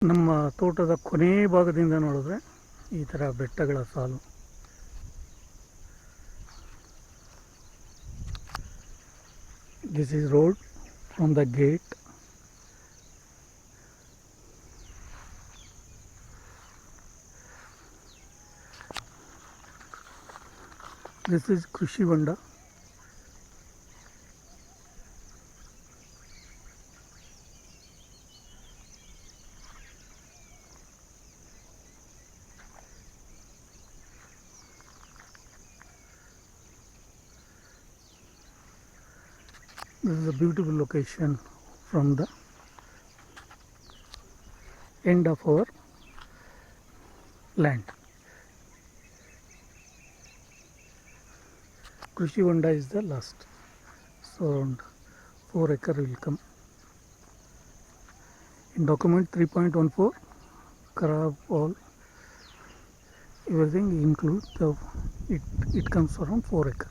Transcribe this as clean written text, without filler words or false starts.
ನಮ್ಮ ತೋಟದ ಕೊನೆ ಭಾಗದಿಂದ ನೋಡಿದ್ರೆ ಈ ಥರ ಬೆಟ್ಟಗಳ ಸಾಲು. This is road from the gate. This is Krishi Vanda. This is a beautiful location from the end of our land. Krishi Vanda is the last, so around 4 acre will come. In document 3.14, Kharab all, everything include it comes around 4 acre.